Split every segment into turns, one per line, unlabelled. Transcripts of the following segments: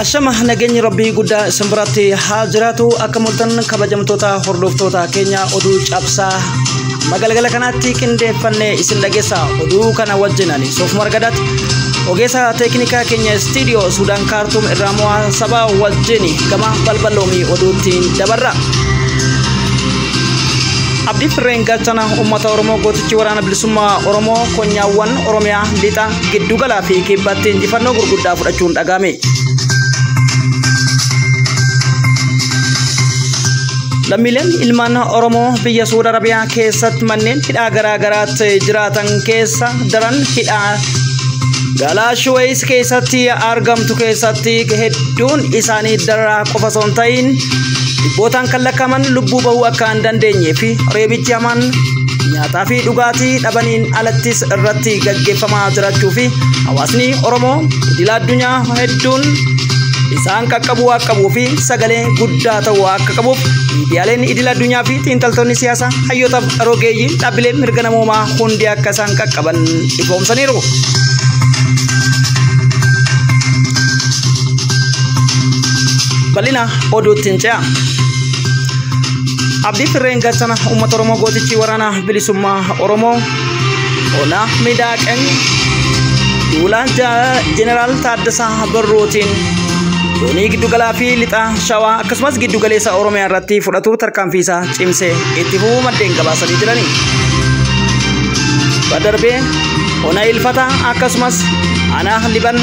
Ashama nageenyi rabbii guddaa isin biratti haa jiraatu akka mul'atan kabajamtoota hordoftoota keenya oduu cabsaa magalgala kanaatti qindeeffannee isin dhageessa oduu kana wajjinani Soof Margadaat ogeessa teeknikaa keenya studio Suudaan Kaartuum irraa mo'aa sabaa wajjini gama balballoomii oduutti dabarra. Abdii Firreen Galchana uummata Oromoo gootichi waraana bilisummaa Oromoo konyaawwan Oromiyaa lixa giddugalaa fi kibbaatti injifannoo gurguddaa fudhachuun dhagahame. Lammiileen ilmaan Oromoo biyya Suudi Arabiyaa keessatti manneen hidhaa garaa garaatti jiraatan keessa daran hidhaa Galaashwees keessatti argamtu keessatti hedduun isaanii daraa qofa osoo hin ta'in dhibbootaan kan lakkaa'aman lubbuu bahuu akka hin dandeenyee fi reebichi hamaan nyaataa fi dhugaatii dhabaniin alattis irratti gaggeeffamaa jiraachuu fi hawaasni Oromoo idila addunyaa hedduun isaan qaqqabuu fi sagalee guddaa ta'uu akka qabuuf miidiyaaleen idila addunyaa fi xiinxaltoonni siyaasaa hayyoota rogeeyyii dhaabbileen mirga namoomaa hundi akka isaan qaqqaban ifoomsaniiru. Bal'ina oduuttiin ce'a. Abdii Firreen Galchana uummata Oromoo gootichi waraana bilisummaa Oromoo ona miidhaqan duula Jeneraal Taaddasaa Barrootiin doonii giddugalaa fi lixa Shawaa akkasumas giddugaleessa Oromiyaa irratti fudhatu tarkaanfiisaa cimsee itti fufuu maddeen gabaasanii jirani. Badarbee ona Ilfata akkasumas ana Liban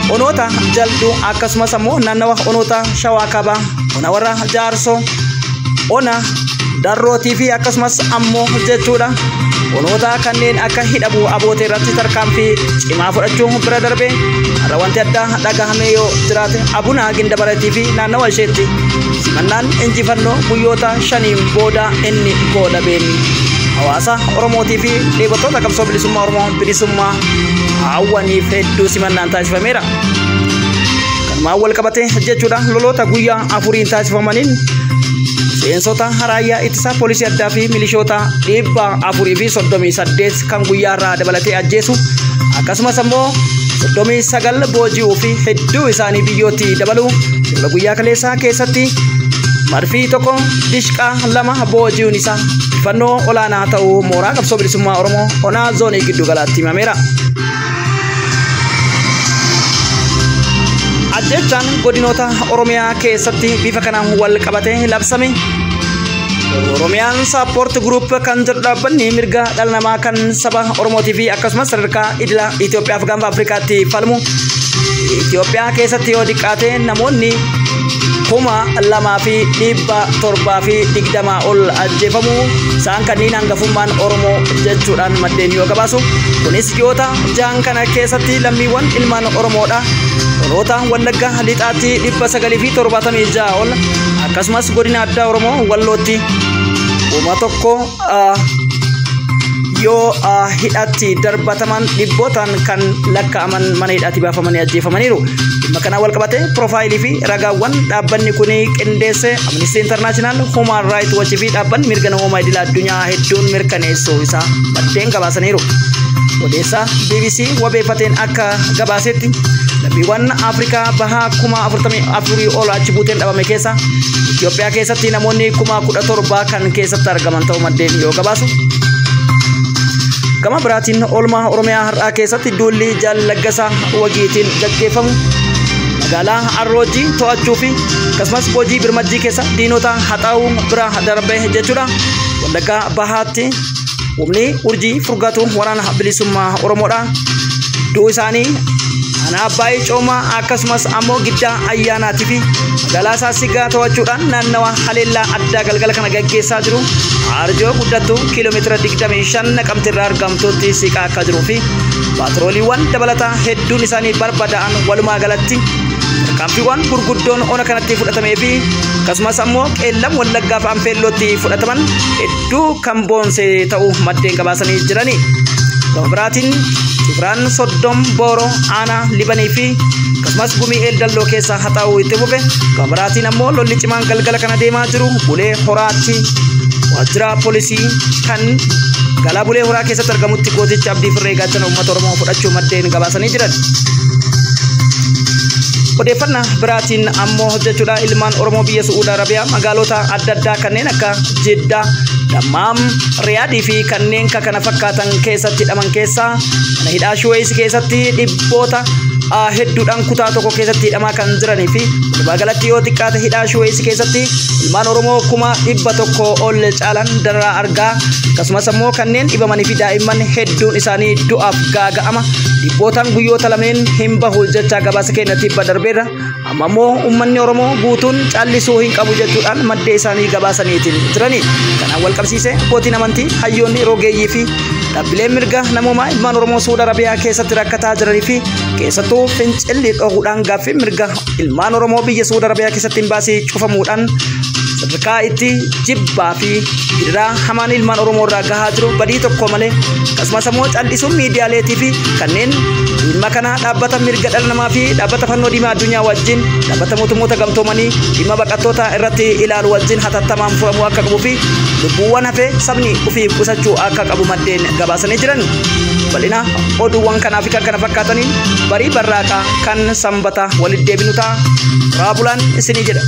onoota jaldu akkasumas ammoo naannawa onoota Shawaa Kaabaa ona warra Jaarsoo ona Darrootii fi akkasumas ammoo jechuudha onoota kanneen akka hidhabuu abootee irratti tarkaanfii cimaa fudhachuu bira darbee har'a wanti addaa dhagahame yoo jiraate Abuna Gindabaratii fi naannawa isheetti simannaan injifannoo guyyoota 5 booda inni godhameen hawaasa Oromootii fi dheebottoota qabsoo bilisummaa Oromoo bilisummaa hawwaniif hedduu simannaan taasifameera. Kanumaan wal qabate jechuudha loloota guyyaa 4 taasifamaniin seensota raayyaa ittisa poolisii addaa fi milishoota 438 kan guyyaarraa dabalatee ajjeesu akkasumas ammoo 39 booji'uu fi hedduu isaanii biyyootti dabalu lola guyyaa kaleessaa keessatti marfii tokko dishqaa 2 booji'uun isaa injifannoo olaanaa ta'uu mooraa qabsoo bilisummaa Oromoo onaa zoonii giddugalaatti himameera. Ajjechaan godinoota Oromiyaa keessatti bifa kanaan wal qabatee labsame. Oromiyaan Support Group kan jedhu dhaabbanni mirga dhala namaa kan saba Oromootii fi akkasumas sadarkaa idila Itoophiyaa fi gaanfa Afrikaatti falmu Itoophiyaa keessatti yoo xiqqaate namoonni 2,720 ol ajjeefamu isaan kanneen hangafummaan Oromoo jechuudhaan maddeen yoo gabaasu kunis ji'oota 6 kana keessatti lammiiwwan ilmaan Oromoodha onoota Wallagga lixaatti 976 ol akkasumas godina addaa Oromoo Wallootti tokko yoo hidhatti darbataman dhibbootaan kan lakkaa'aman mana hidhaatti baafamanii ajjeefamaniiru. Dhimma kana wal qabate profaayilii fi ragaawwan dhaabbanni kun qindeesse Amnesty International, Human Rights Watch fi dhaabbanni mirga namoomaa idila addunyaa hedduun mirkaneessuu isaa maddeen gabaasaniiru. Odeessaa BBC wabeeffateen akka gabaasetti lammiiwwan Afrikaa bahaa 44 ol achi buuteen dhabame keessa Itoophiyaa keessatti namoonni 17,000 kan keessatti argaman ta'uu maddeen yoo gabaasu. Gama biraatiin oolmaa Oromiyaa har'aa keessatti duulli Jaalaggasaa Wagiitiin gaggeeffamu magaalaa Arroojii to'achuu fi akkasumas Boojii Birmajjii keessa diinota haxaa'uu bira darbee jechuudha. Wallaggaa bahaatti humni urjii furgatu waraana bilisummaa Oromoodha. Duu isaanii ana Abbaayii Coomaa akkasumas ammoo Giddaa Ayyaanaatii fi magaalaa Saasigaa to'achuudhaan naannawa haleellaa addaa galgala kana gaggeessaa jiru. Arjoo guddattuu kiiloomeetira 25 Naqamteerraa argamtutti siqaa akka jiruu fi paatrooliiwwan dabalataa hedduun isaanii barbadaa'an walumaa galatti tarkaanfiiwwan gurguddoon ona kanatti fudhatamee fi akkasumas ammoo Qeellam Wallaggaa fi Anfeellootti fudhataman hedduu kan boonse ta'uu maddeen gabaasanii jirani. Gama biraatiin Ibraan Soddom Booroo Aanaa Libanii fi akkasumas Gumii Eeldalloo keessa haxaa'uu itti fufe. Gama biraatiin ammoo lolli cimaan galgala kana deemaa jiru Bulee Horaatti waajjira poolisii kan galaa Bulee Horaa keessatti argamutti gooticha Abdii Firree Galchana uummata Oromoo fudhachuu maddeen gabaasanii jiran. Odeeffannaa biraatiin ammoo jechuudha ilmaan Oromoo biyya Saudi Arabiyaa magaalota adda addaa kanneen akka Jeddah, Dammam, Riyaadii fi kanneen kana fakkaatan keessatti hidhaman keessaa mana hidhaa Shuweys keessatti dhibboota hedduudhaan kutaa tokko keessatti hidhamaa kan jiranii fi magaalatti yoo xiqqaate hidhaa Shuweys keessatti ilmaan Oromoo 100 ol caalan dararaa argaa akkasumas ammoo kanneen dhibamanii fi daa'imman hedduun isaanii du'aaf gaaga'ama dhibbootaan guyyoota lameen hin bahu jecha gabaasa keenyatti darbeera amma ammoo uummanni Oromoo guutuun callisuu hin qabu jechuudhaan maddee isaanii gabaasaniitiin jiranii kanaan wal qabsiisee abbootiin amantii hayyoonni rogeeyyii fi dhaabbileen mirga namummaa ilmaan Oromoo Saudi Arabiyaa keessatti rakkataa jiranii fi keessattuu fincilli dhohuudhaan gaaffii mirga ilmaan Oromoo biyya Saudi Arabiyaa keessatti imbaasii cufamuudhaan sadarkaa itti jibbaa fi gidiraa hamaan ilmaan Oromoo irraa gahaa jiru badii tokko malee akkasumas ammoo callisuun miidiyaaleetii fi kanneen dhimma kana dhaabbata mirga dhala namaa fi dhaabbata fannoo diimaa addunyaa wajjin dhaabbata mootummoota gamtoomanii dhimma baqattoota irratti ilaalu wajjin hatattamaan furamuu akka qabuu fi lubbuuwwan hafee sabni ofii qusachuu akka qabu maddeen gabaasanii jiran bal'ina oduuwwan kanaa fi kan kana fakkaataniin barii barraaqaa kan sanbata walitti deebinu ta'a raabulaan isinii jedha.